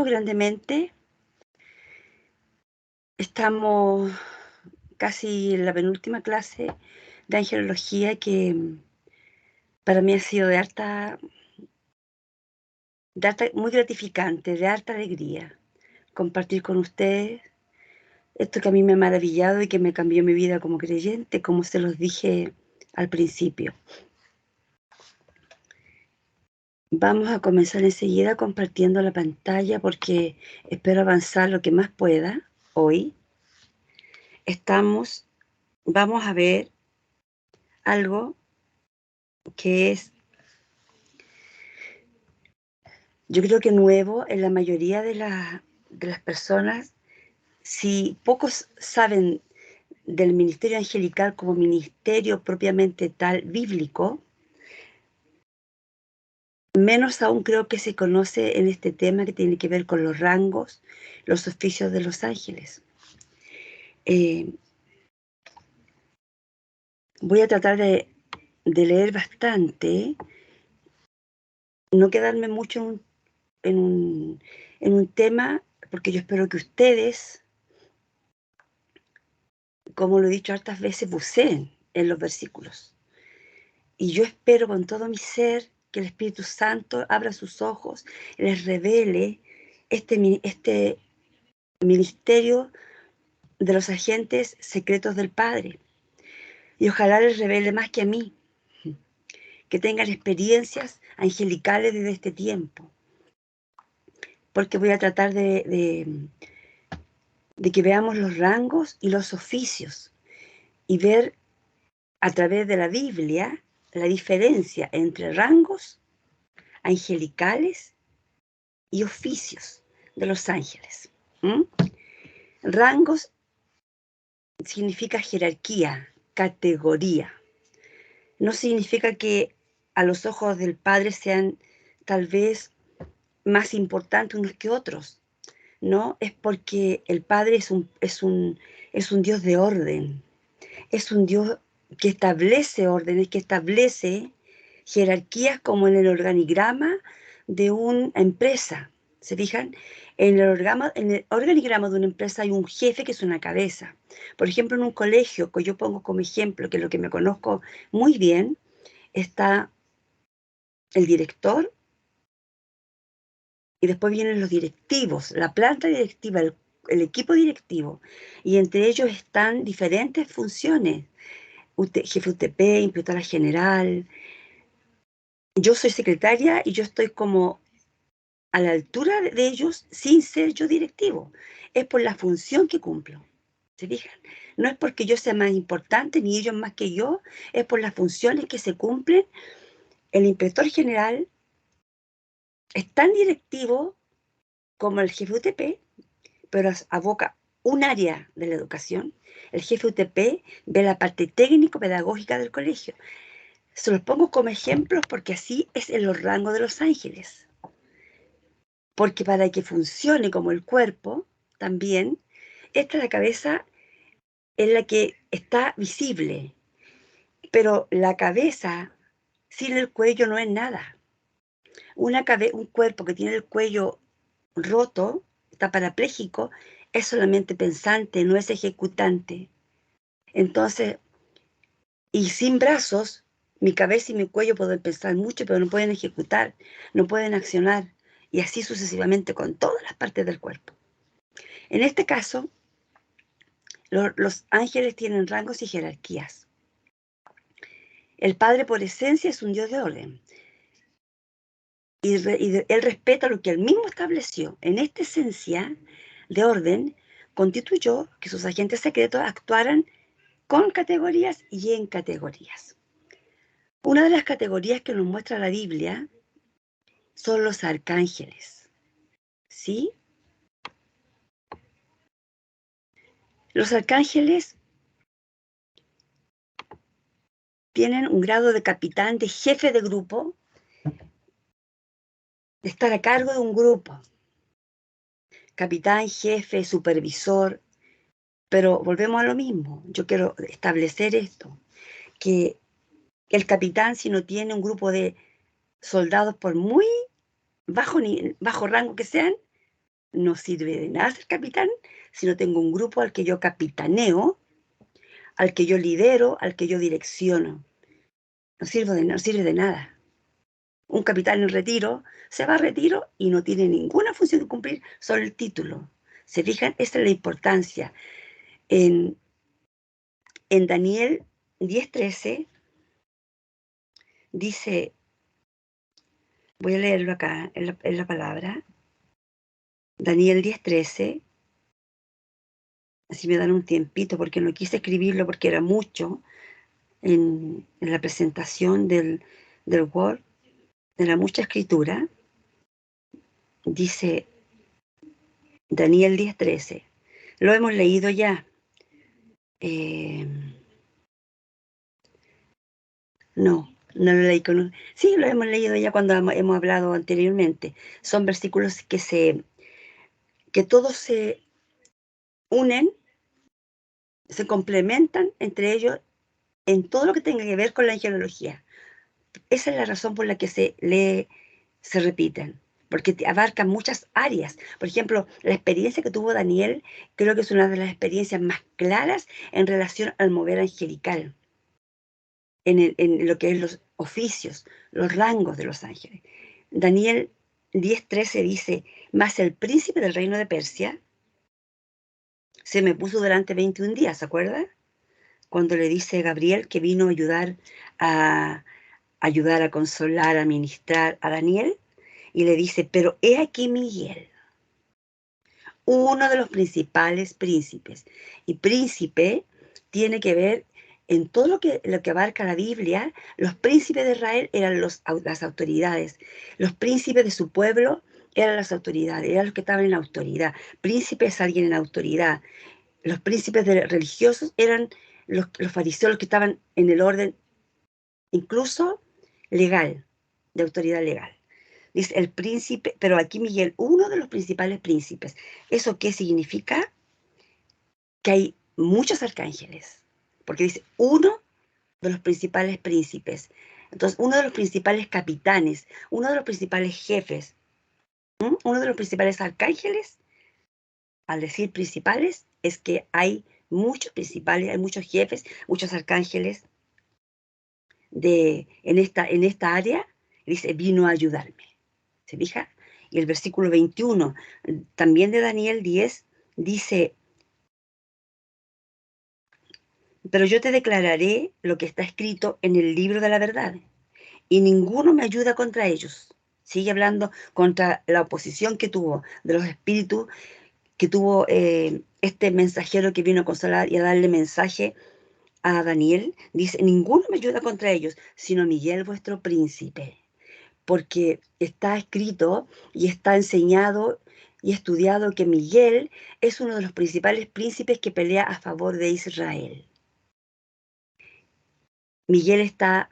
Grandemente. Estamos casi en la penúltima clase de angelología que para mí ha sido muy gratificante, de harta alegría compartir con ustedes esto que a mí me ha maravillado y que me cambió mi vida como creyente, como se los dije al principio. Vamos a comenzar enseguida compartiendo la pantalla porque espero avanzar lo que más pueda hoy. Vamos a ver algo que es, yo creo que nuevo en la mayoría de las personas. Si pocos saben del ministerio angelical como ministerio propiamente tal bíblico, menos aún creo que se conoce en este tema que tiene que ver con los rangos, los oficios de los ángeles. Voy a tratar de leer bastante, no quedarme mucho en un tema, porque yo espero que ustedes, como lo he dicho hartas veces, buceen en los versículos. Y yo espero con todo mi ser que el Espíritu Santo abra sus ojos, les revele este ministerio de los agentes secretos del Padre. Y ojalá les revele más que a mí, que tengan experiencias angelicales desde este tiempo. Porque voy a tratar de que veamos los rangos y los oficios y ver a través de la Biblia la diferencia entre rangos angelicales y oficios de los ángeles. Rangos significa jerarquía, categoría. No significa que a los ojos del Padre sean tal vez más importantes unos que otros. No, es porque el Padre es un Dios de orden. Es un Dios que establece órdenes, que establece jerarquías como en el organigrama de una empresa. ¿Se fijan? En el organigrama de una empresa hay un jefe que es una cabeza. Por ejemplo, en un colegio, que yo pongo como ejemplo, que es lo que me conozco muy bien, está el director y después vienen los directivos, la planta directiva, el equipo directivo. Y entre ellos están diferentes funciones. Jefe UTP, inspectora general. Yo soy secretaria y yo estoy como a la altura de ellos sin ser yo directivo. Es por la función que cumplo. ¿Se fijan? No es porque yo sea más importante ni ellos más que yo, es por las funciones que se cumplen. El inspector general es tan directivo como el jefe UTP, pero aboca un área de la educación. El jefe UTP ve la parte técnico-pedagógica del colegio. Se los pongo como ejemplos porque así es en los rangos de los ángeles. Porque para que funcione como el cuerpo, también, esta es la cabeza en la que está visible. Pero la cabeza sin el cuello no es nada. Un cuerpo que tiene el cuello roto, está parapléjico, es solamente pensante, no es ejecutante. Entonces, y sin brazos, mi cabeza y mi cuello pueden pensar mucho, pero no pueden ejecutar, no pueden accionar, y así sucesivamente con todas las partes del cuerpo. En este caso, Los ángeles tienen rangos y jerarquías. El Padre por esencia es un Dios de orden. Él respeta lo que él mismo estableció. En esta esencia de orden, constituyó que sus agentes secretos actuaran con categorías y en categorías. Una de las categorías que nos muestra la Biblia son los arcángeles. ¿Sí? Los arcángeles tienen un grado de capitán, de jefe de grupo, de estar a cargo de un grupo. Capitán, jefe, supervisor. Pero volvemos a lo mismo. Yo quiero establecer esto, que el capitán, si no tiene un grupo de soldados por muy bajo rango que sean, no sirve de nada ser capitán si no tengo un grupo al que yo capitaneo, al que yo lidero, al que yo direcciono. No sirve de nada. Un capitán en retiro se va a retiro y no tiene ninguna función de cumplir, solo el título. ¿Se fijan? Esa es la importancia. En Daniel 10:13 dice, voy a leerlo acá en la palabra, Daniel 10:13, así me dan un tiempito porque no quise escribirlo porque era mucho en la presentación del Word, era mucha escritura. Dice Daniel 10:13, lo hemos leído ya. No lo leí con... Sí, lo hemos leído ya cuando hemos hablado anteriormente. Son versículos que todos se unen, se complementan entre ellos en todo lo que tenga que ver con la angelología. Esa es la razón por la que se repiten, porque abarcan muchas áreas. Por ejemplo, la experiencia que tuvo Daniel, creo que es una de las experiencias más claras en relación al mover angelical, en lo que es los oficios, los rangos de los ángeles. Daniel 10:13 dice, mas el príncipe del reino de Persia se me puso durante 21 días, ¿se acuerda? Cuando le dice Gabriel que vino a ayudar, a consolar, a ministrar a Daniel, y le dice, pero he aquí Miguel, uno de los principales príncipes. Y príncipe tiene que ver en todo lo que abarca la Biblia. Los príncipes de Israel eran las autoridades. Los príncipes de su pueblo eran las autoridades, eran los que estaban en autoridad. Príncipe es alguien en autoridad. Los príncipes religiosos eran los fariseos, los que estaban en el orden incluso legal, de autoridad legal. Dice el príncipe, pero aquí Miguel, uno de los principales príncipes. ¿Eso qué significa? Que hay muchos arcángeles, porque dice uno de los principales príncipes. Entonces, uno de los principales capitanes, uno de los principales jefes, uno de los principales arcángeles, al decir principales, es que hay muchos principales, hay muchos jefes, muchos arcángeles en esta área. Dice, vino a ayudarme. ¿Se fija? Y el versículo 21, también de Daniel 10, dice, pero yo te declararé lo que está escrito en el libro de la verdad, y ninguno me ayuda contra ellos. Sigue hablando contra la oposición que tuvo de los espíritus, que tuvo este mensajero que vino a consolar y a darle mensaje a Daniel. Dice, ninguno me ayuda contra ellos, sino Miguel, vuestro príncipe. Porque está escrito y está enseñado y estudiado que Miguel es uno de los principales príncipes que pelea a favor de Israel. Miguel está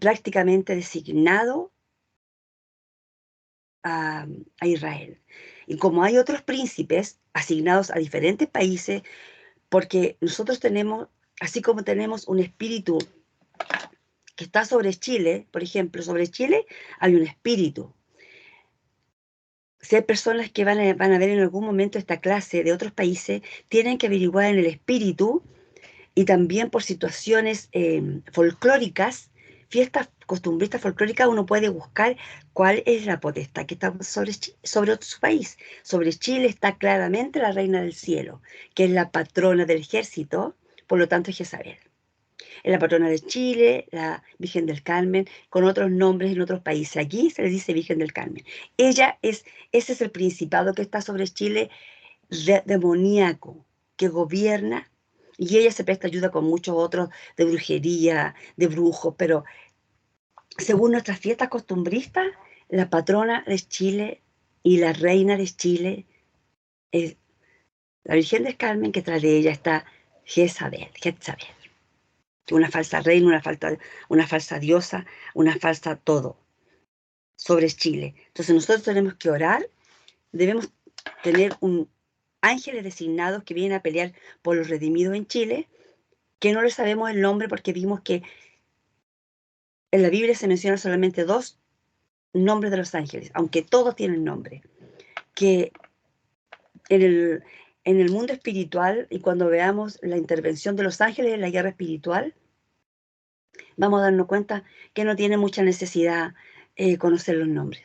prácticamente designado a Israel. Y como hay otros príncipes asignados a diferentes países, porque nosotros tenemos, así como tenemos un espíritu que está sobre Chile, por ejemplo, sobre Chile hay un espíritu. Si hay personas que van a ver en algún momento esta clase de otros países, tienen que averiguar en el espíritu y también por situaciones folclóricas. fiestas costumbristas folclóricas uno puede buscar cuál es la potestad que está sobre su país. Sobre Chile está claramente la Reina del Cielo, que es la patrona del ejército, por lo tanto es Jezabel. Es la patrona de Chile, la Virgen del Carmen, con otros nombres en otros países. Aquí se le dice Virgen del Carmen. Ese es el principado que está sobre Chile, demoníaco, que gobierna, y ella se presta ayuda con muchos otros de brujería, de brujos, pero según nuestras fiestas costumbristas, la patrona de Chile y la reina de Chile es la Virgen del Carmen, que tras de ella está Jezabel, una falsa reina, una falsa diosa, una falsa todo sobre Chile. Entonces nosotros tenemos que orar, debemos tener ángeles designados que vienen a pelear por los redimidos en Chile, que no le sabemos el nombre porque vimos que en la Biblia se menciona solamente 2 nombres de los ángeles, aunque todos tienen nombre, que en el mundo espiritual, y cuando veamos la intervención de los ángeles en la guerra espiritual, vamos a darnos cuenta que no tiene mucha necesidad conocer los nombres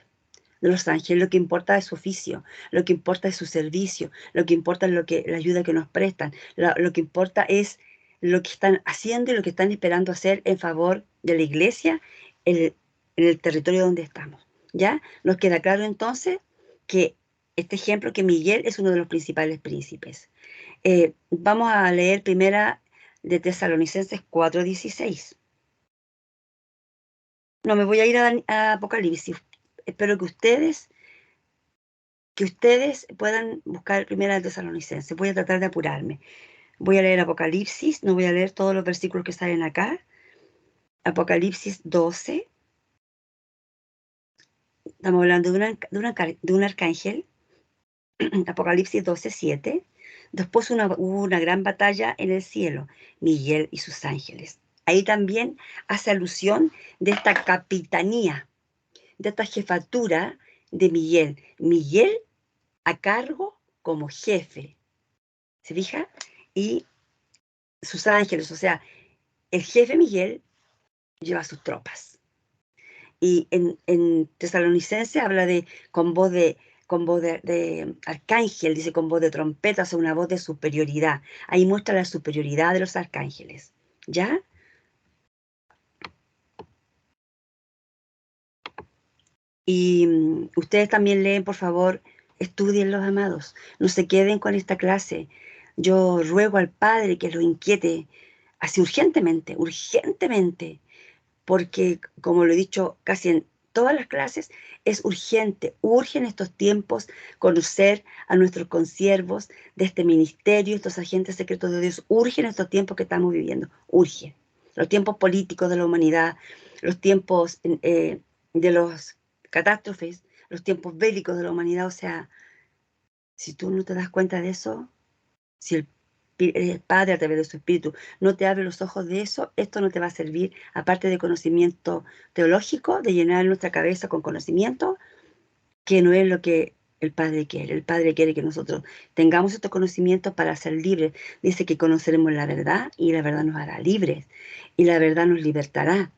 de los ángeles. Lo que importa es su oficio, lo que importa es su servicio, lo que importa es la ayuda que nos prestan, lo que importa es lo que están haciendo y lo que están esperando hacer en favor de la iglesia en el territorio donde estamos. ¿Ya? Nos queda claro entonces que este ejemplo, que Miguel es uno de los principales príncipes. Vamos a leer primera de Tesalonicenses 4:16. No, me voy a ir a Apocalipsis. Espero que ustedes puedan buscar primera de Tesalonicenses. Voy a tratar de apurarme. Voy a leer Apocalipsis, no voy a leer todos los versículos que salen acá. Apocalipsis 12. Estamos hablando de un arcángel. Apocalipsis 12:7. Después hubo una gran batalla en el cielo, Miguel y sus ángeles. Ahí también hace alusión de esta capitanía, de esta jefatura de Miguel. Miguel a cargo como jefe, ¿se fija? Y sus ángeles, o sea, el jefe Miguel lleva sus tropas. Y en Tesalonicense habla de con voz de arcángel, dice con voz de trompeta, o sea, una voz de superioridad. Ahí muestra la superioridad de los arcángeles. ¿Ya? Y ustedes también leen, por favor, estudien los amados. No se queden con esta clase. Yo ruego al Padre que los inquiete así urgentemente, urgentemente, porque como lo he dicho casi en todas las clases, es urgente, urge en estos tiempos conocer a nuestros consiervos de este ministerio, estos agentes secretos de Dios, urge en estos tiempos que estamos viviendo, urge. Los tiempos políticos de la humanidad, los tiempos de los catástrofes, los tiempos bélicos de la humanidad, o sea, si tú no te das cuenta de eso, si el Padre a través de su Espíritu no te abre los ojos de eso, esto no te va a servir, aparte de conocimiento teológico, de llenar nuestra cabeza con conocimiento, que no es lo que el Padre quiere. El Padre quiere que nosotros tengamos estos conocimientos para ser libres. Dice que conoceremos la verdad y la verdad nos hará libres y la verdad nos libertará.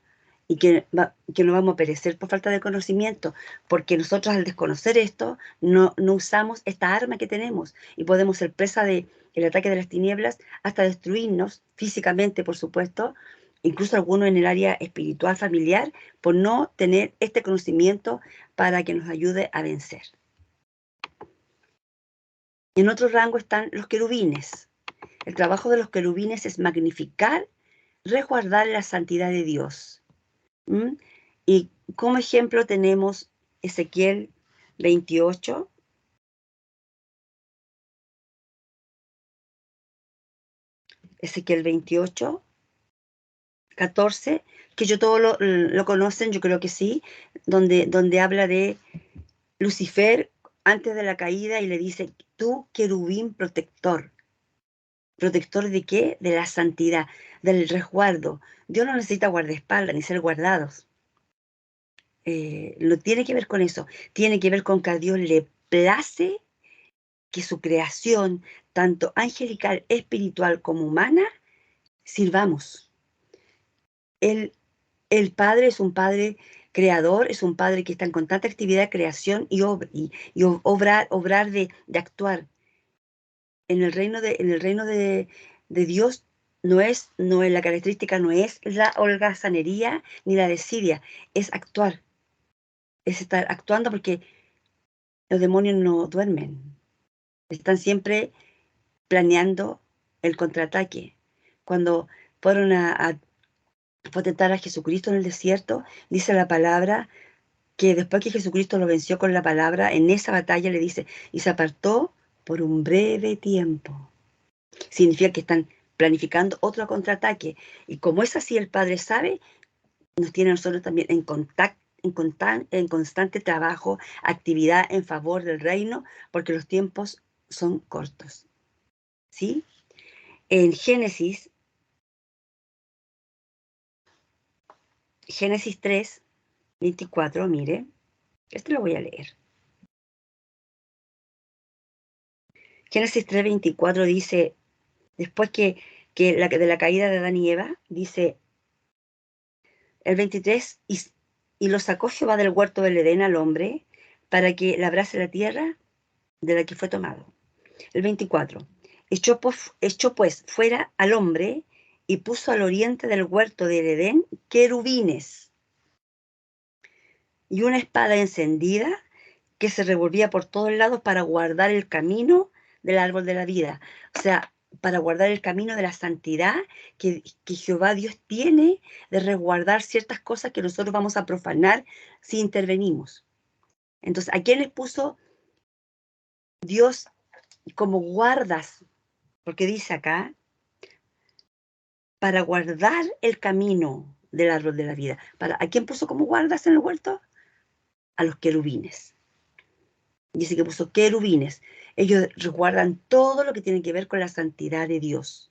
Y que no vamos a perecer por falta de conocimiento, porque nosotros al desconocer esto no usamos esta arma que tenemos y podemos ser presa del ataque de las tinieblas hasta destruirnos físicamente, por supuesto, incluso algunos en el área espiritual familiar, por no tener este conocimiento para que nos ayude a vencer. En otro rango están los querubines. El trabajo de los querubines es magnificar, resguardar la santidad de Dios. ¿Mm? Y como ejemplo tenemos Ezequiel 28, Ezequiel 28, 14, que yo todo lo conocen, yo creo que sí, donde habla de Lucifer antes de la caída y le dice, tú querubín protector. ¿Protector de qué? De la santidad, del resguardo. Dios no necesita guardaespaldas ni ser guardados. No tiene que ver con eso. Tiene que ver con que a Dios le place que su creación, tanto angelical, espiritual como humana, sirvamos. Él El Padre es un Padre creador, es un Padre que está en constante actividad de creación y, obrar de actuar. En el reino de Dios no es la característica, no es la holgazanería ni la desidia, es actuar, es estar actuando porque los demonios no duermen, están siempre planeando el contraataque. Cuando fueron a tentar a Jesucristo en el desierto, dice la palabra que después que Jesucristo lo venció con la palabra, en esa batalla le dice, y se apartó por un breve tiempo. Significa que están planificando otro contraataque. Y como es así, el Padre sabe, nos tiene a nosotros también en contacto, en constante trabajo, actividad en favor del reino, porque los tiempos son cortos. ¿Sí? En Génesis 3, 24, mire, este lo voy a leer. Génesis 3, 24 dice, después de la caída de Adán y Eva, dice el 23, y lo sacó Jehová del huerto del Edén al hombre para que labrase la tierra de la que fue tomado. El 24, echó pues fuera al hombre y puso al oriente del huerto del Edén querubines y una espada encendida que se revolvía por todos lados para guardar el camino del árbol de la vida. O sea, para guardar el camino de la santidad que Jehová Dios tiene de resguardar ciertas cosas que nosotros vamos a profanar si intervenimos. Entonces, ¿a quién les puso Dios como guardas? Porque dice acá, para guardar el camino del árbol de la vida. ¿A quién puso como guardas en el huerto? A los querubines. Dice que puso querubines. Ellos resguardan todo lo que tiene que ver con la santidad de Dios.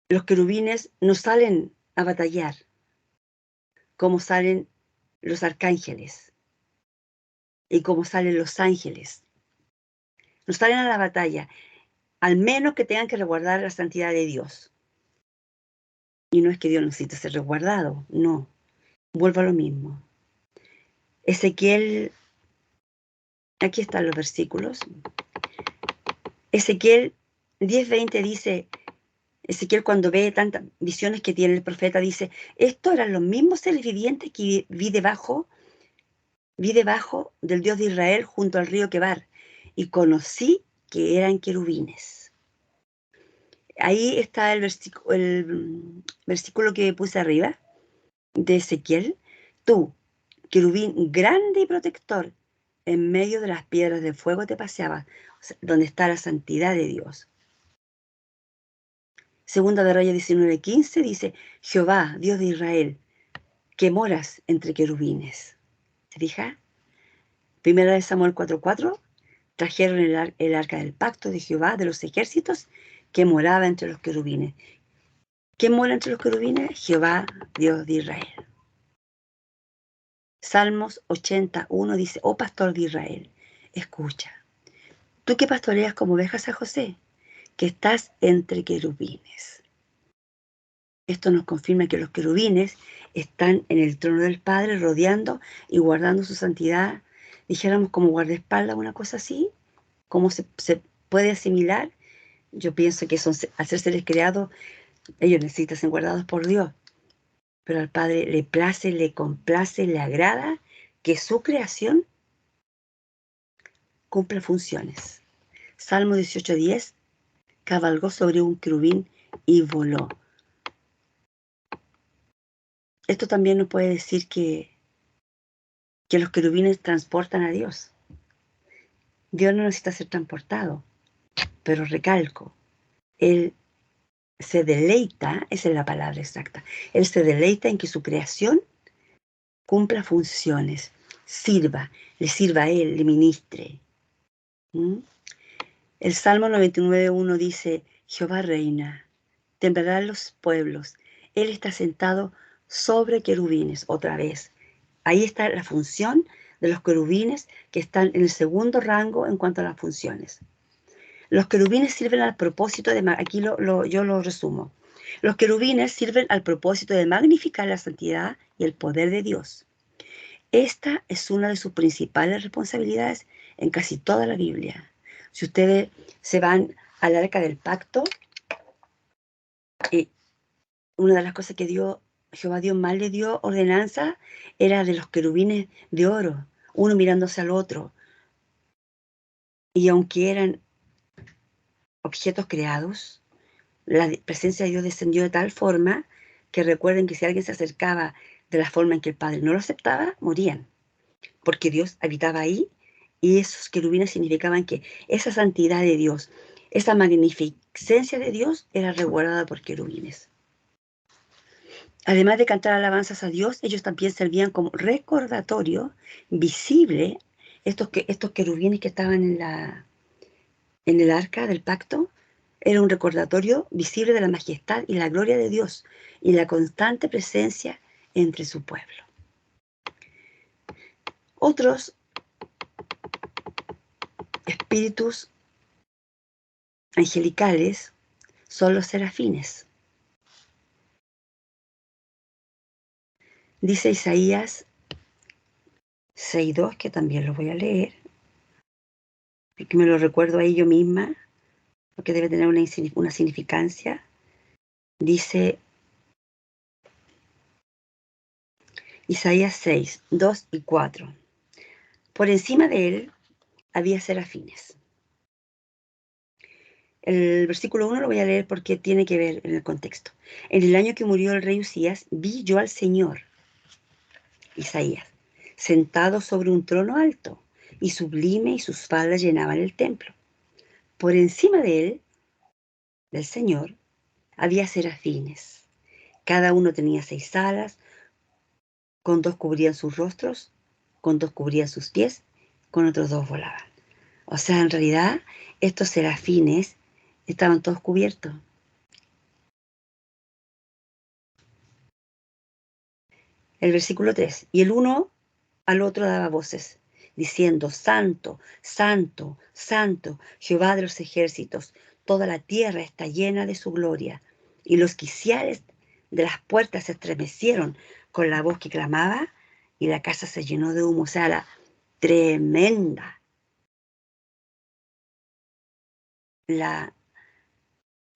Los querubines no salen a batallar como salen los arcángeles y como salen los ángeles. No salen a la batalla, al menos que tengan que resguardar la santidad de Dios. Y no es que Dios necesite ser resguardado, no. Vuelvo a lo mismo. Ezequiel, aquí están los versículos. Ezequiel 10:20 dice, Ezequiel cuando ve tantas visiones que tiene el profeta dice, estos eran los mismos seres vivientes que vi debajo del Dios de Israel junto al río Quebar y conocí que eran querubines. Ahí está el versículo que puse arriba de Ezequiel. Tú, querubín grande y protector, en medio de las piedras de fuego te paseabas, o sea, donde está la santidad de Dios. Segunda de Reyes 19:15 dice, Jehová, Dios de Israel, que moras entre querubines. ¿Se fija? Primera de Samuel 4:4, trajeron el arca del pacto de Jehová de los ejércitos que moraba entre los querubines. ¿Quién mora entre los querubines? Jehová, Dios de Israel. Salmos 81 dice, oh pastor de Israel, escucha, tú que pastoreas como ovejas a José, que estás entre querubines. Esto nos confirma que los querubines están en el trono del Padre, rodeando y guardando su santidad, dijéramos como guardaespaldas, una cosa así. ¿Cómo se puede asimilar? Yo pienso que al ser seres creados, ellos necesitan ser guardados por Dios, pero al Padre le place, le complace, le agrada que su creación cumpla funciones. Salmo 18:10, cabalgó sobre un querubín y voló. Esto también nos puede decir que los querubines transportan a Dios. Dios no necesita ser transportado, pero recalco, Él se deleita, esa es la palabra exacta, Él se deleita en que su creación cumpla funciones, le sirva a Él, le ministre. ¿Mm? El Salmo 99:1 dice, Jehová reina, temblarán los pueblos, Él está sentado sobre querubines, otra vez. Ahí está la función de los querubines que están en el segundo rango en cuanto a las funciones. Los querubines sirven al propósito de, aquí yo lo resumo, Los querubines sirven al propósito de magnificar la santidad y el poder de Dios. Esta es una de sus principales responsabilidades en casi toda la Biblia. Si ustedes se van al Arca del Pacto, una de las cosas que Jehová Dios más le dio ordenanza era de los querubines de oro, uno mirándose al otro. Y aunque eran objetos creados, la presencia de Dios descendió de tal forma que recuerden que si alguien se acercaba de la forma en que el Padre no lo aceptaba, morían, porque Dios habitaba ahí y esos querubines significaban que esa santidad de Dios, esa magnificencia de Dios era resguardada por querubines. Además de cantar alabanzas a Dios, ellos también servían como recordatorio visible. Estos querubines que estaban en el arca del pacto, era un recordatorio visible de la majestad y la gloria de Dios y la constante presencia entre su pueblo. Otros espíritus angelicales son los serafines. Dice Isaías 6:2, que también lo voy a leer, porque me lo recuerdo ahí yo misma, porque debe tener una significancia. Dice Isaías 6:2 y 4. Por encima de él había serafines. El versículo 1 lo voy a leer porque tiene que ver en el contexto. En el año que murió el rey Usías, vi yo al Señor, Isaías, sentado sobre un trono alto, y sublime, y sus faldas llenaban el templo. Por encima de él, del Señor, había serafines. Cada uno tenía 6 alas, con 2 cubrían sus rostros, con 2 cubrían sus pies, con otros 2 volaban. O sea, en realidad, estos serafines estaban todos cubiertos. El versículo 3. Y el uno al otro daba voces, diciendo: Santo, Santo, Santo, Jehová de los ejércitos, toda la tierra está llena de su gloria. Y los quiciales de las puertas se estremecieron con la voz que clamaba, y la casa se llenó de humo. O sea, la tremenda,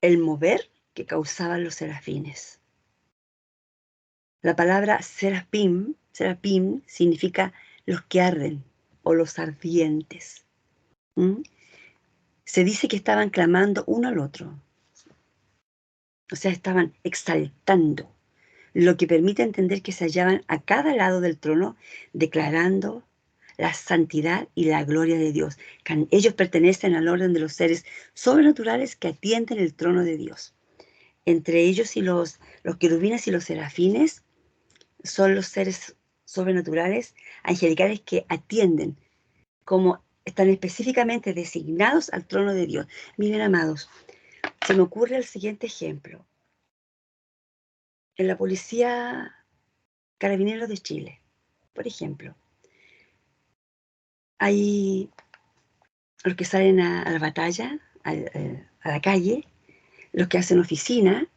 el mover que causaban los serafines. La palabra serafim significa los que arden o los ardientes. ¿Mm? Se dice que estaban clamando uno al otro. O sea, estaban exaltando, lo que permite entender que se hallaban a cada lado del trono declarando la santidad y la gloria de Dios. Ellos pertenecen al orden de los seres sobrenaturales que atienden el trono de Dios. Entre ellos y los querubines y los serafines son los seres sobrenaturales, angelicales, que atienden, como están específicamente designados al trono de Dios. Miren, amados, se me ocurre el siguiente ejemplo. En la policía Carabineros de Chile, por ejemplo, hay los que salen a la batalla, a la calle, los que hacen oficina.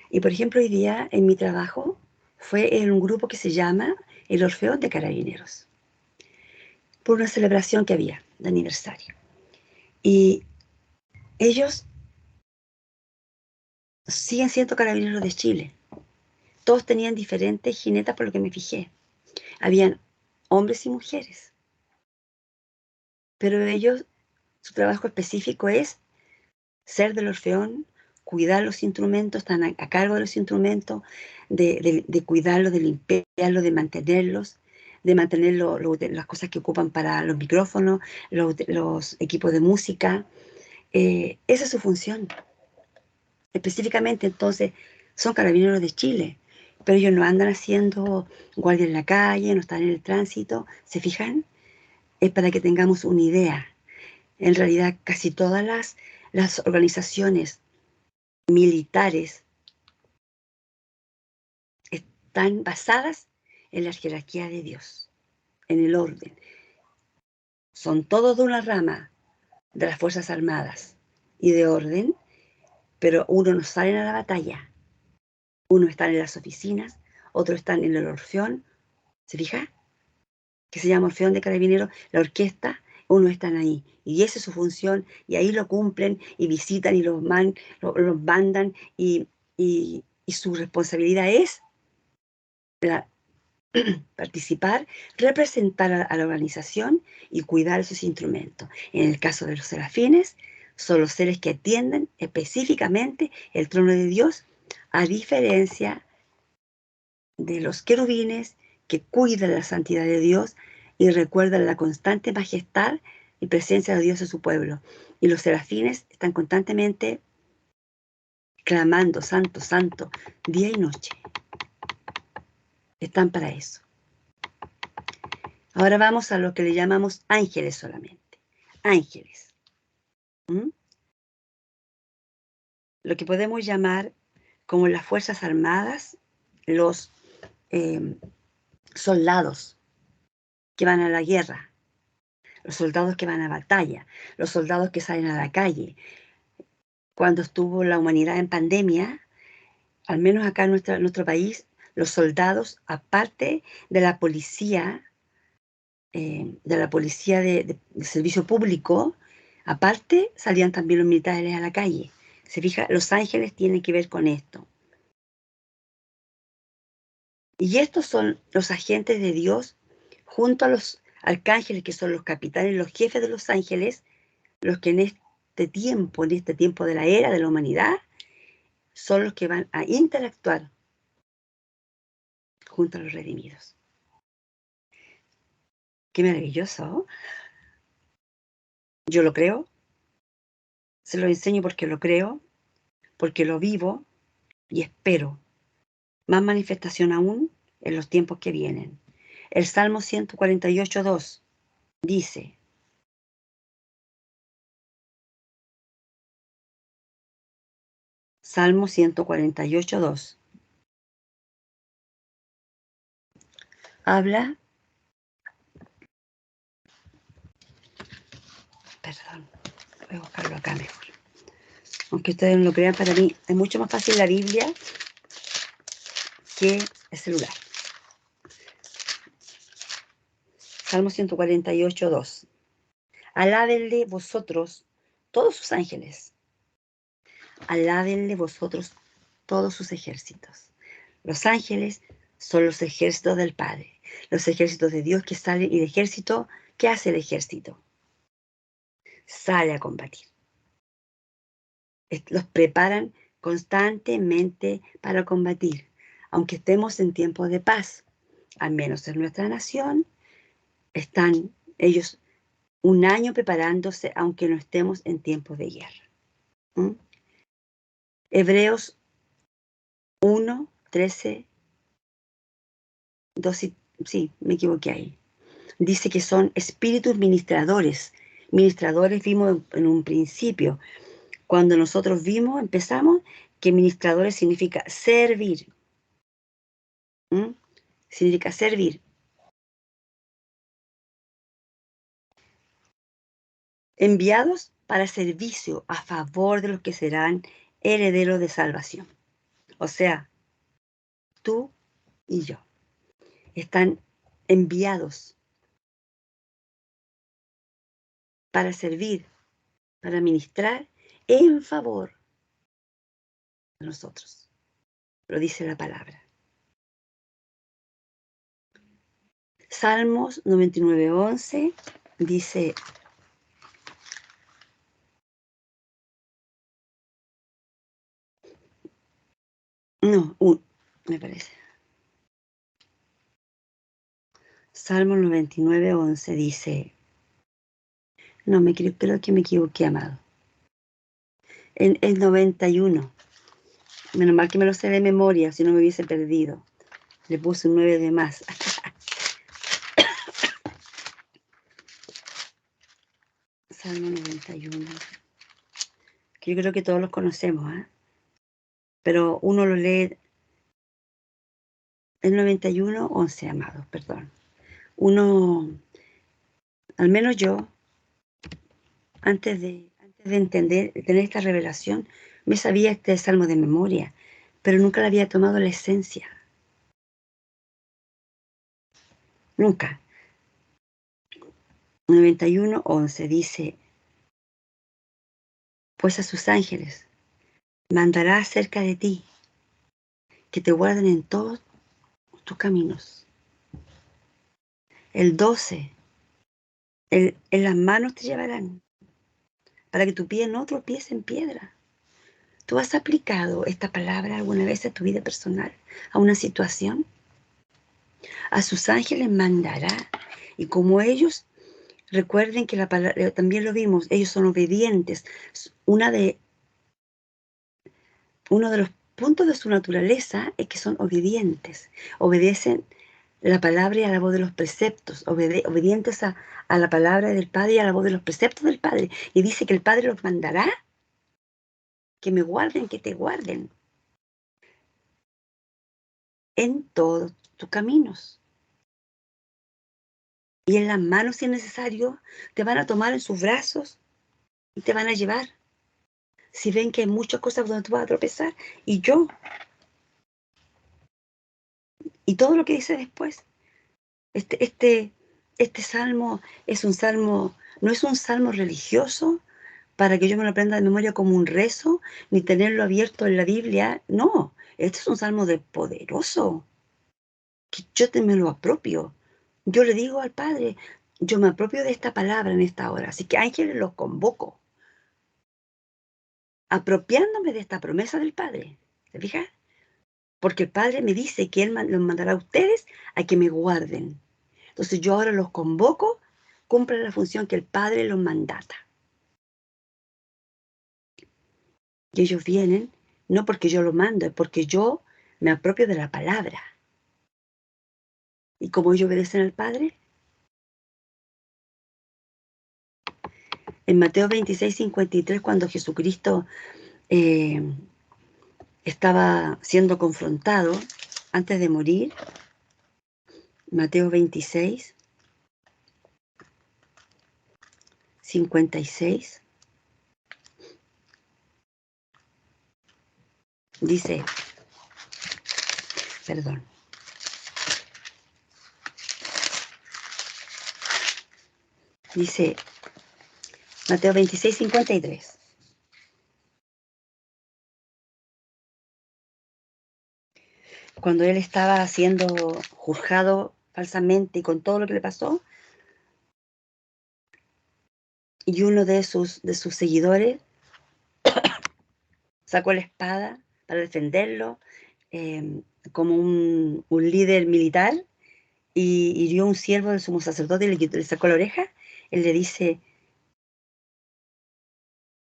Y por ejemplo, hoy día en mi trabajo fue en un grupo que se llama el Orfeón de Carabineros, por una celebración que había de aniversario. Y ellos siguen siendo Carabineros de Chile. Todos tenían diferentes jinetas, por lo que me fijé. Habían hombres y mujeres. Pero ellos, su trabajo específico es ser del Orfeón, cuidar los instrumentos, están a cargo de los instrumentos, de cuidarlos, de limpiarlos, de mantenerlos, las cosas que ocupan para los micrófonos, los equipos de música. Esa es su función. Específicamente, entonces, son Carabineros de Chile, pero ellos no andan haciendo guardia en la calle, no están en el tránsito. ¿Se fijan? Es para que tengamos una idea. En realidad, casi todas las organizaciones militares están basadas en la jerarquía de Dios, en el orden. Son todos de una rama de las Fuerzas Armadas y de orden, pero unos no salen a la batalla, Unos están en las oficinas, otros están en el Orfeón, ¿se fija? Que se llama Orfeón de Carabineros, la orquesta, unos están ahí. Y esa es su función, y ahí lo cumplen, y visitan, y los mandan, y su responsabilidad es la, participar, representar a la organización y cuidar sus instrumentos. En el caso de los serafines, son los seres que atienden específicamente el trono de Dios, a diferencia de los querubines que cuidan la santidad de Dios y recuerdan la constante majestad y presencia de Dios en su pueblo. Y los serafines están constantemente clamando, santo, santo, día y noche. Están para eso. Ahora vamos a lo que le llamamos ángeles solamente. Ángeles. ¿Mm? Lo que podemos llamar como las Fuerzas Armadas, los soldados que van a la guerra, los soldados que van a batalla, los soldados que salen a la calle. Cuando estuvo la humanidad en pandemia, al menos acá en nuestro país, los soldados, aparte de la policía, de servicio público, aparte salían también los militares a la calle. Se fija, los ángeles tienen que ver con esto. Y estos son los agentes de Dios, junto a los arcángeles, que son los capitanes, los jefes de los ángeles, los que en este tiempo de la era de la humanidad, son los que van a interactuar junto a los redimidos. Qué maravilloso. Yo lo creo, se lo enseño porque lo creo, porque lo vivo y espero más manifestación aún en los tiempos que vienen. El Salmo 148:2 dice: Salmo 148:2 habla, perdón, voy a buscarlo acá mejor. Aunque ustedes no lo crean, para mí es mucho más fácil la Biblia que el celular. Salmo 148:2. Alábenle vosotros todos sus ángeles. Alábenle vosotros todos sus ejércitos. Los ángeles son los ejércitos del Padre, los ejércitos de Dios que salen. ¿Y el ejército? ¿Qué hace el ejército? Sale a combatir. Los preparan constantemente para combatir, aunque estemos en tiempos de paz. Al menos en nuestra nación, están ellos un año preparándose, aunque no estemos en tiempos de guerra. ¿Mm? Hebreos 1, 13, 2, sí, me equivoqué ahí. Dice que son espíritus ministradores. Ministradores vimos en un principio. Cuando nosotros empezamos, que ministradores significa servir. ¿Mm? Significa servir. Enviados para servicio a favor de los que serán herederos de salvación. O sea, tú y yo. Están enviados para servir, para ministrar en favor de nosotros. Lo dice la palabra. Salmos 99:11 dice: no, me parece. Salmos 99:11 dice: no, creo que me equivoqué, amado. En el 91. Menos mal que me lo sé de memoria, si no me hubiese perdido. Le puse un 9 de más. Salmo 91. Que yo creo que todos los conocemos, ¿eh? Pero uno lo lee. El 91:11, amados, perdón. Uno, al menos yo, antes de entender, de tener esta revelación, me sabía este salmo de memoria, pero nunca le había tomado la esencia. Nunca. 91:11 dice, pues a sus ángeles mandará cerca de ti, que te guarden en todos tus caminos. El 12, en las manos te llevarán, para que tu pie no tropiece en piedra. ¿Tú has aplicado esta palabra alguna vez a tu vida personal, a una situación? A sus ángeles mandará. Y como ellos, recuerden que la palabra, también lo vimos, ellos son obedientes. Uno de los puntos de su naturaleza es que son obedientes. Obedecen la palabra y a la voz de los preceptos, obedientes a la palabra del Padre y a la voz de los preceptos del Padre. Y dice que el Padre los mandará, que me guarden, que te guarden en todos tus caminos. Y en las manos, si es necesario, te van a tomar en sus brazos y te van a llevar. Si ven que hay muchas cosas donde tú vas a tropezar, y yo, y todo lo que dice después. Este salmo es un salmo, no es un salmo religioso para que yo me lo aprenda de memoria como un rezo, ni tenerlo abierto en la Biblia. No, este es un salmo de poderoso, que yo me lo apropio. Yo le digo al Padre, yo me apropio de esta palabra en esta hora. Así que ángeles los convoco, apropiándome de esta promesa del Padre. ¿Se fija? Porque el Padre me dice que Él los mandará a ustedes a que me guarden. Entonces yo ahora los convoco, cumplen la función que el Padre los mandata. Y ellos vienen, no porque yo los mando, es porque yo me apropio de la palabra. Y como ellos obedecen al Padre, en Mateo 26:53, cuando Jesucristo estaba siendo confrontado antes de morir, Mateo 26:56, dice, perdón, dice Mateo 26:53. Cuando él estaba siendo juzgado falsamente y con todo lo que le pasó, y uno de sus seguidores sacó la espada para defenderlo, como un líder militar, y hirió a un siervo del sumo sacerdote y le sacó la oreja. Él le dice,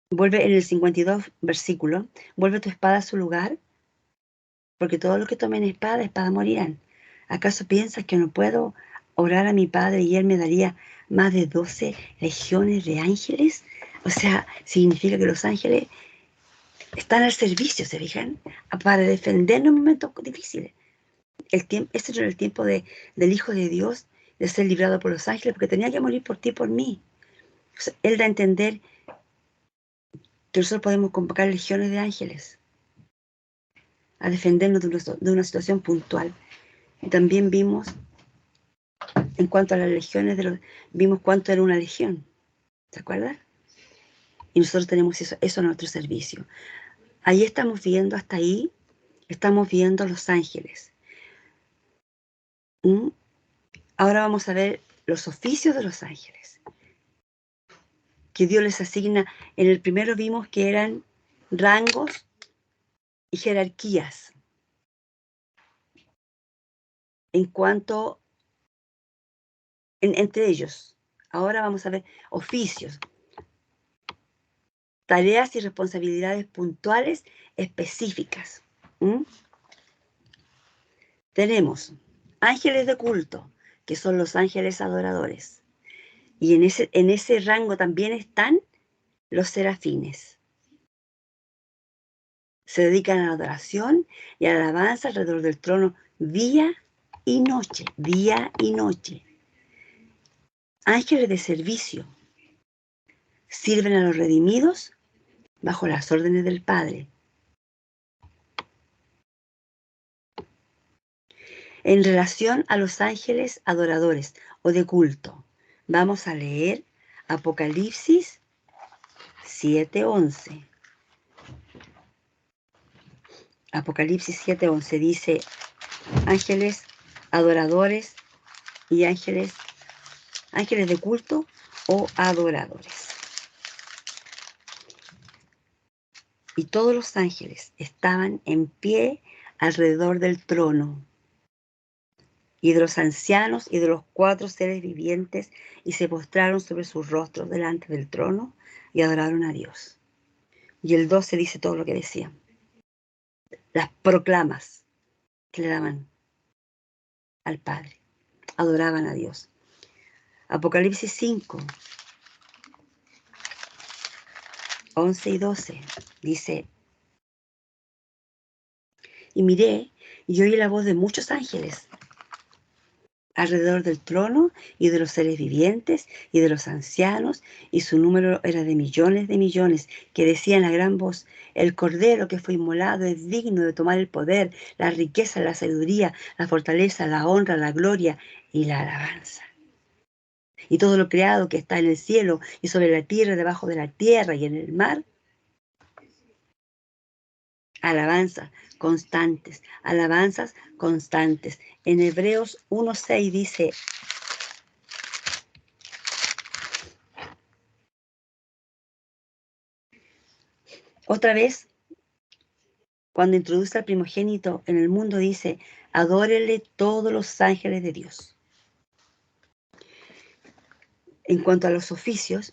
vuelve en el 52 versículo, vuelve tu espada a su lugar, porque todos los que tomen espada morirán. ¿Acaso piensas que no puedo orar a mi Padre y Él me daría más de 12 legiones de ángeles? O sea, significa que los ángeles están al servicio, ¿se fijan? Para defendernos en momentos difíciles. Este era el tiempo del Hijo de Dios, de ser librado por los ángeles, porque tenía que morir por ti y por mí. O sea, Él da a entender que nosotros podemos convocar legiones de ángeles a defendernos de una situación puntual. Y también vimos, en cuanto a las legiones, vimos cuánto era una legión. ¿Se acuerdan? Y nosotros tenemos eso a nuestro servicio. Ahí estamos viendo, hasta ahí, estamos viendo los ángeles. Ahora vamos a ver los oficios de los ángeles, que Dios les asigna. En el primero vimos que eran rangos y jerarquías en cuanto entre ellos. Ahora vamos a ver oficios, tareas y responsabilidades puntuales específicas. Tenemos ángeles de culto, que son los ángeles adoradores. Y en ese rango también están los serafines. Se dedican a la adoración y a la alabanza alrededor del trono día y noche, día y noche. Ángeles de servicio. Sirven a los redimidos bajo las órdenes del Padre. En relación a los ángeles adoradores o de culto, vamos a leer Apocalipsis 7:11. Apocalipsis 7:11 dice, ángeles adoradores y ángeles de culto o adoradores. Y todos los ángeles estaban en pie alrededor del trono y de los ancianos y de los 4 seres vivientes, y se postraron sobre sus rostros delante del trono y adoraron a Dios. Y el 12 dice todo lo que decía. Las proclamas que le daban al Padre. Adoraban a Dios. Apocalipsis 5, 11 y 12 dice, y miré y oí la voz de muchos ángeles alrededor del trono y de los seres vivientes y de los ancianos, y su número era de millones, que decían a gran voz, el Cordero que fue inmolado es digno de tomar el poder, la riqueza, la sabiduría, la fortaleza, la honra, la gloria y la alabanza. Y todo lo creado que está en el cielo y sobre la tierra, debajo de la tierra y en el mar, alabanzas constantes. En Hebreos 1:6 dice, otra vez, cuando introduce al primogénito en el mundo, dice, adórenle todos los ángeles de Dios. En cuanto a los oficios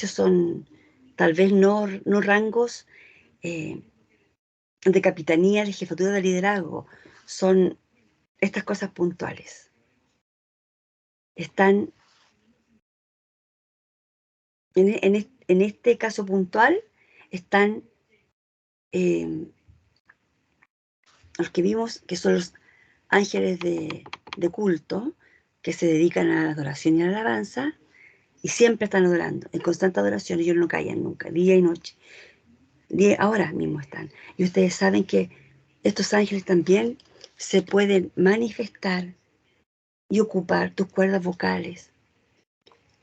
son tal vez no rangos de capitanía, de jefatura de liderazgo, son estas cosas puntuales. Están, en este caso puntual, están los que vimos, que son los ángeles de culto, que se dedican a la adoración y a la alabanza, y siempre están adorando, en constante adoración, ellos no callan nunca, día y noche. Ahora mismo están. Y ustedes saben que estos ángeles también se pueden manifestar y ocupar tus cuerdas vocales,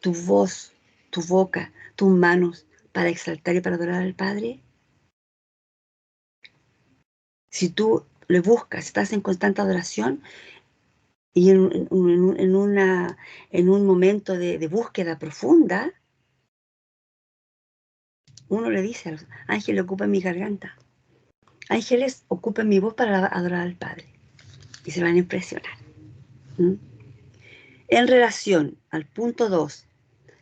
tu voz, tu boca, tus manos, para exaltar y para adorar al Padre. Si tú le buscas, estás en constante adoración y en un momento de búsqueda profunda, uno le dice a los ángeles, ocupen mi garganta. Ángeles, ocupen mi voz para adorar al Padre. Y se van a impresionar. ¿Mm? En relación al punto 2,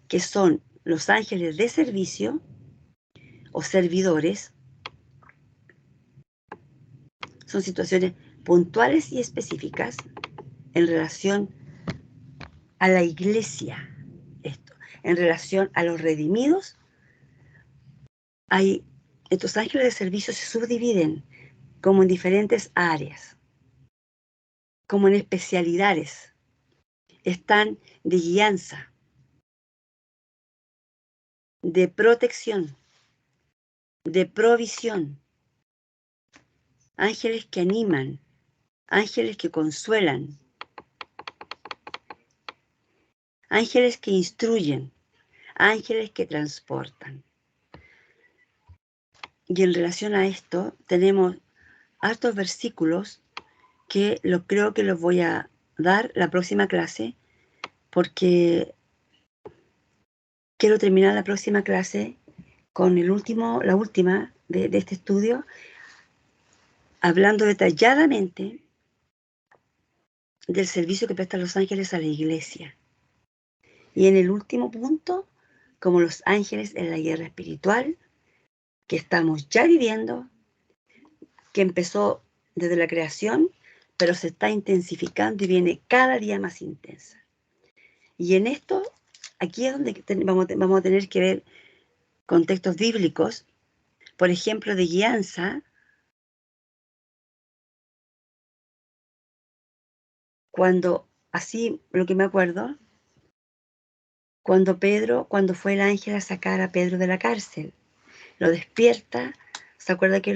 que son los ángeles de servicio o servidores, son situaciones puntuales y específicas en relación a la iglesia. En relación a los redimidos, estos ángeles de servicio se subdividen como en diferentes áreas, como en especialidades. Están de guianza, de protección, de provisión, ángeles que animan, ángeles que consuelan, ángeles que instruyen, ángeles que transportan. Y en relación a esto tenemos hartos versículos que creo que los voy a dar la próxima clase, porque quiero terminar la próxima clase con la última de este estudio, hablando detalladamente del servicio que prestan los ángeles a la iglesia. Y en el último punto, como los ángeles en la guerra espiritual que estamos ya viviendo, que empezó desde la creación, pero se está intensificando y viene cada día más intensa. Y en esto, aquí es donde vamos a tener que ver contextos bíblicos, por ejemplo, de guianza, cuando, así lo que me acuerdo, cuando fue el ángel a sacar a Pedro de la cárcel, lo despierta, ¿se acuerda que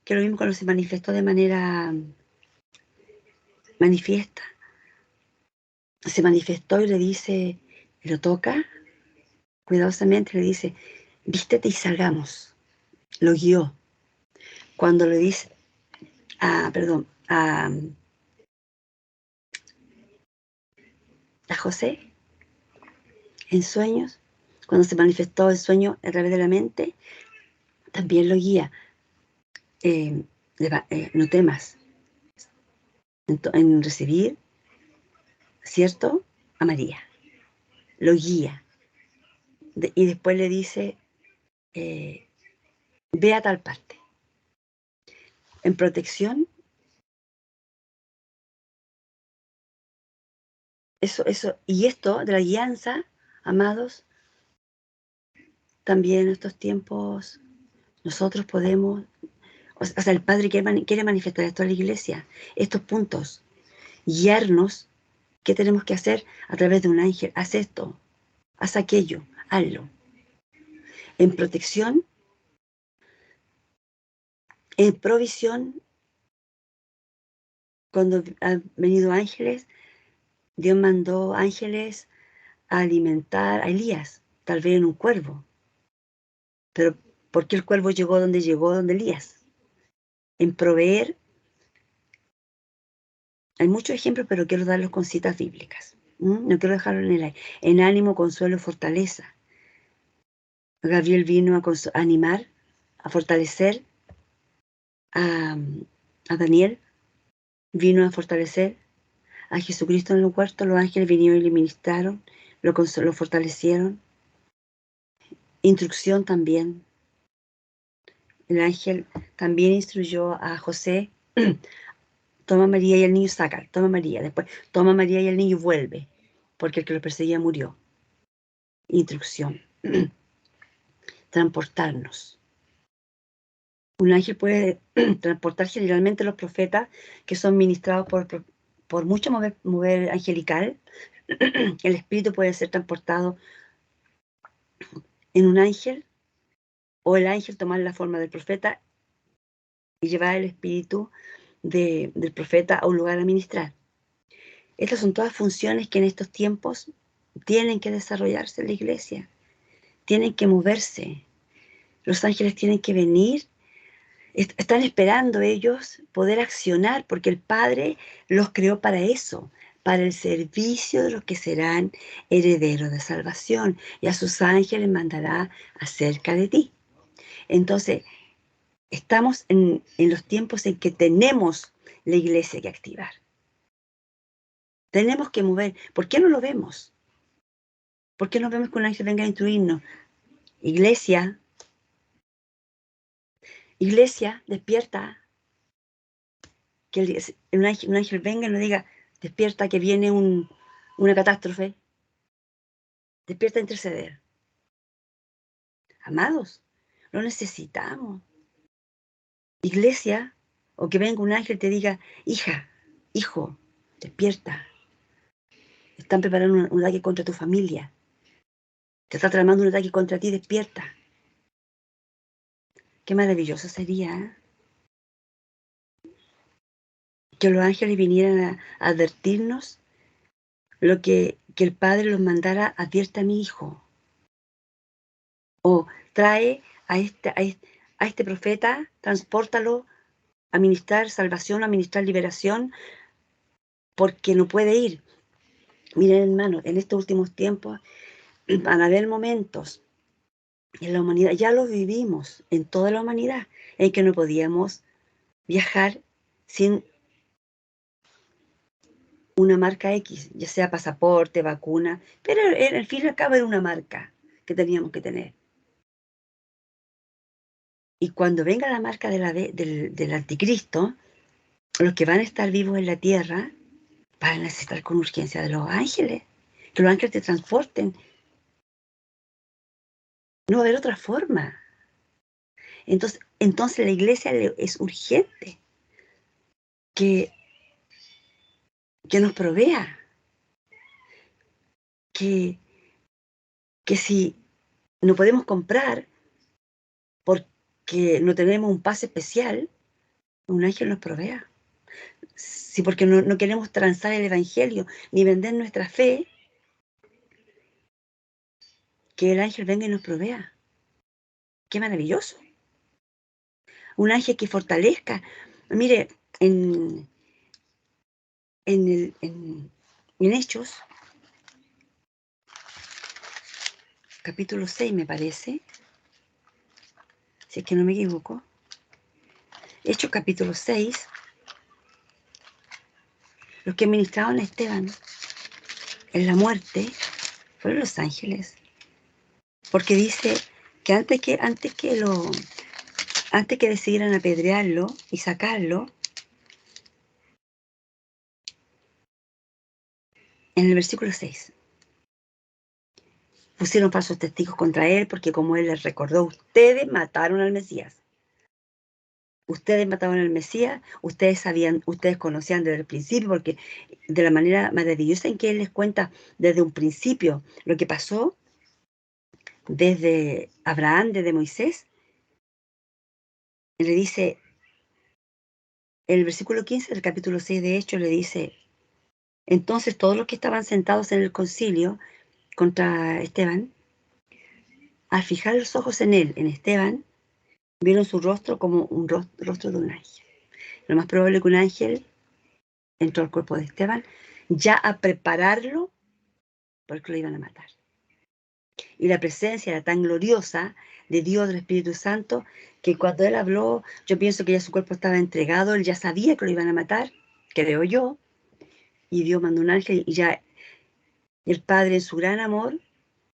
que lo mismo cuando se manifestó de manera manifiesta. Se manifestó y le dice, lo toca cuidadosamente, le dice, vístete y salgamos. Lo guió. Cuando le dice, a José, en sueños, cuando se manifestó el sueño a través de la mente, también lo guía. No temas en recibir, ¿cierto? A María. Lo guía. Y después le dice, ve a tal parte. En protección, eso, y esto de la guianza, amados, también en estos tiempos nosotros podemos, o sea, el Padre quiere manifestar esto a la iglesia, estos puntos, guiarnos, ¿qué tenemos que hacer? A través de un ángel, haz esto, haz aquello, hazlo. En protección, en provisión, cuando han venido ángeles, Dios mandó ángeles a alimentar a Elías, tal vez en un cuervo. Pero ¿por qué el cuervo llegó donde Elías? En proveer, hay muchos ejemplos, pero quiero darlos con citas bíblicas. No quiero dejarlo en el aire. En ánimo, consuelo, fortaleza. Gabriel vino a animar, a fortalecer a, a Daniel, vino a fortalecer a Jesucristo en el huerto. Los ángeles vinieron y le ministraron, lo fortalecieron. Instrucción también. El ángel también instruyó a José, toma a María y el niño saca, toma a María, después toma a María y el niño vuelve, porque el que lo perseguía murió. Instrucción. Transportarnos. Un ángel puede transportar generalmente los profetas que son ministrados por mucho mover angelical. El espíritu puede ser transportado en un ángel, o el ángel tomar la forma del profeta y llevar el espíritu del profeta a un lugar a ministrar. Estas son todas funciones que en estos tiempos tienen que desarrollarse en la iglesia, tienen que moverse. Los ángeles tienen que venir, están esperando ellos poder accionar, porque el Padre los creó para eso, para el servicio de los que serán herederos de salvación, y a sus ángeles mandará acerca de ti. Entonces, estamos en los tiempos en que tenemos la iglesia que activar. Tenemos que mover. ¿Por qué no lo vemos? ¿Por qué no vemos que un ángel venga a instruirnos? Iglesia, iglesia, despierta. Que un ángel venga y nos diga, despierta que viene una catástrofe. Despierta a interceder. Amados, lo necesitamos. Iglesia, o que venga un ángel y te diga, hija, hijo, despierta. Están preparando un ataque contra tu familia. Te está tramando un ataque contra ti, despierta. Qué maravilloso sería, ¿eh? Que los ángeles vinieran a advertirnos lo que el Padre los mandara, advierte a mi hijo. O trae a este profeta, transpórtalo a ministrar salvación, a ministrar liberación, porque no puede ir. Miren, hermano, en estos últimos tiempos van a haber momentos en la humanidad, ya los vivimos en toda la humanidad, en que no podíamos viajar sin una marca X, ya sea pasaporte, vacuna, pero en el fin y al cabo era una marca que teníamos que tener. Y cuando venga la marca del anticristo, los que van a estar vivos en la tierra van a necesitar con urgencia de los ángeles, que los ángeles te transporten. No va a haber otra forma. Entonces la iglesia es urgente que, que nos provea, que, que si no podemos comprar porque no tenemos un pase especial, Un ángel nos provea. Sí, porque no queremos transar el evangelio ni vender nuestra fe, que el ángel venga y nos provea. ¡Qué maravilloso! Un ángel que fortalezca. Mire, en Hechos, capítulo 6 me parece, si es que no me equivoco. Hechos capítulo 6, los que ministraron a Esteban en la muerte fueron los ángeles. Porque dice que antes que decidieran apedrearlo y sacarlo, en el versículo 6, pusieron falsos testigos contra él, porque como él les recordó, ustedes mataron al Mesías. Ustedes mataron al Mesías, ustedes conocían desde el principio, porque de la manera maravillosa en que él les cuenta desde un principio lo que pasó desde Abraham, desde Moisés, le dice, el versículo 15 del capítulo 6 de Hechos le dice, entonces todos los que estaban sentados en el concilio contra Esteban, al fijar los ojos en él, en Esteban, vieron su rostro como un rostro de un ángel. Lo más probable es que un ángel entró al cuerpo de Esteban ya a prepararlo porque lo iban a matar. Y la presencia era tan gloriosa de Dios, del Espíritu Santo, que cuando él habló, yo pienso que ya su cuerpo estaba entregado, él ya sabía que lo iban a matar, creo yo, y Dios mandó un ángel y ya el Padre en su gran amor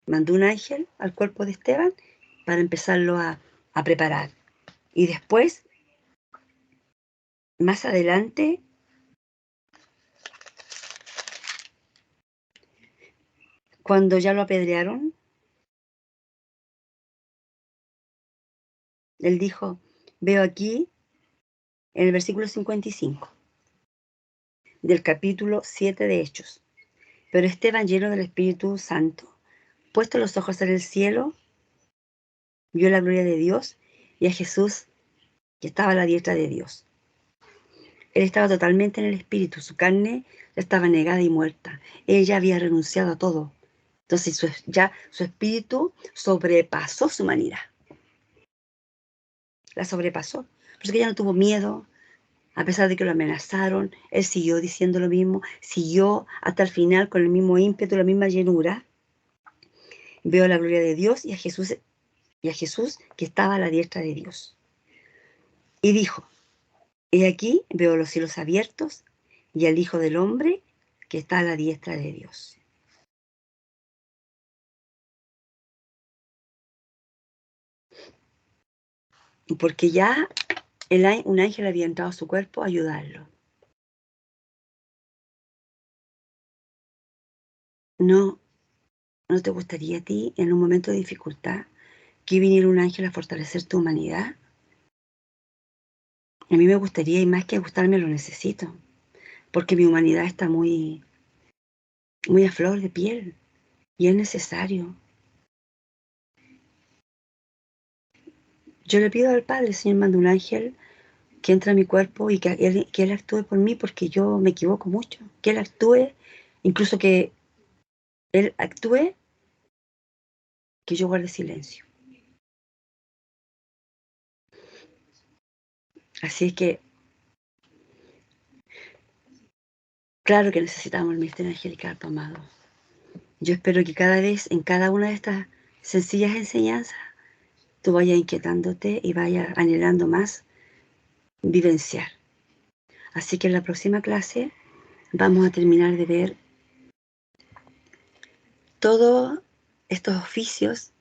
mandó un ángel al cuerpo de Esteban para empezarlo a preparar. Y después, más adelante, cuando ya lo apedrearon, él dijo, veo aquí en el versículo 55 del capítulo 7 de Hechos. Pero Esteban, lleno del Espíritu Santo, puesto los ojos en el cielo, vio la gloria de Dios y a Jesús que estaba a la diestra de Dios. Él estaba totalmente en el Espíritu, su carne ya estaba negada y muerta. Él ya había renunciado a todo. Entonces ya su espíritu sobrepasó su humanidad. La sobrepasó. Por eso que ya no tuvo miedo, a pesar de que lo amenazaron, él siguió diciendo lo mismo, siguió hasta el final con el mismo ímpetu, la misma llenura. Veo la gloria de Dios y a Jesús que estaba a la diestra de Dios. Y dijo, he aquí veo los cielos abiertos y al Hijo del Hombre que está a la diestra de Dios. Porque ya un ángel había entrado a su cuerpo a ayudarlo. ¿No, no te gustaría a ti, en un momento de dificultad, que viniera un ángel a fortalecer tu humanidad? A mí me gustaría, y más que gustarme, lo necesito, porque mi humanidad está muy, muy a flor de piel, y es necesario. Yo le pido al Padre, Señor, manda un ángel que entre a mi cuerpo y que él actúe por mí, porque yo me equivoco mucho. Que Él actúe, incluso que Él actúe, que yo guarde silencio. Así es que, claro que necesitamos el ministerio angelical, amado. Yo espero que cada vez, en cada una de estas sencillas enseñanzas, tú vayas inquietándote y vayas anhelando más vivenciar. Así que en la próxima clase vamos a terminar de ver todos estos oficios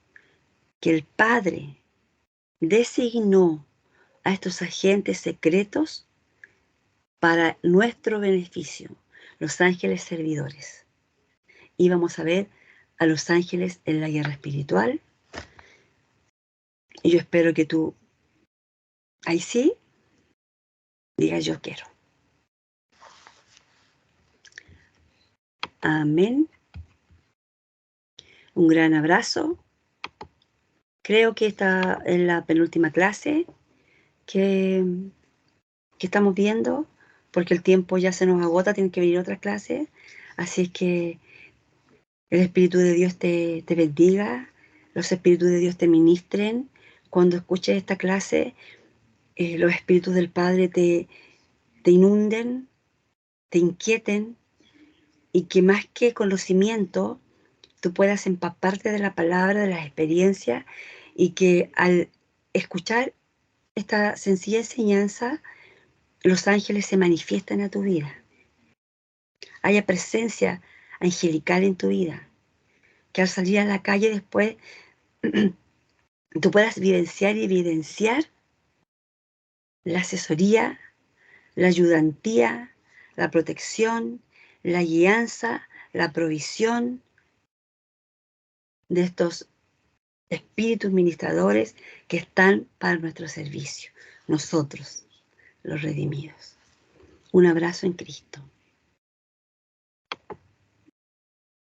que el Padre designó a estos agentes secretos para nuestro beneficio, los ángeles servidores. Y vamos a ver a los ángeles en la guerra espiritual. Y yo espero que tú, ahí sí, digas yo quiero. Amén. Un gran abrazo. Creo que esta es la penúltima clase que que estamos viendo, porque el tiempo ya se nos agota, tienen que venir otras clases. Así es que el Espíritu de Dios te bendiga, los Espíritus de Dios te ministren. Cuando escuches esta clase, los Espíritus del Padre te inunden, te inquieten, y que más que conocimiento, tú puedas empaparte de la palabra, de las experiencias, y que al escuchar esta sencilla enseñanza, los ángeles se manifiestan a tu vida. Haya presencia angelical en tu vida. Que al salir a la calle después tú puedas vivenciar y evidenciar la asesoría, la ayudantía, la protección, la guianza, la provisión de estos espíritus ministradores que están para nuestro servicio, nosotros, los redimidos. Un abrazo en Cristo.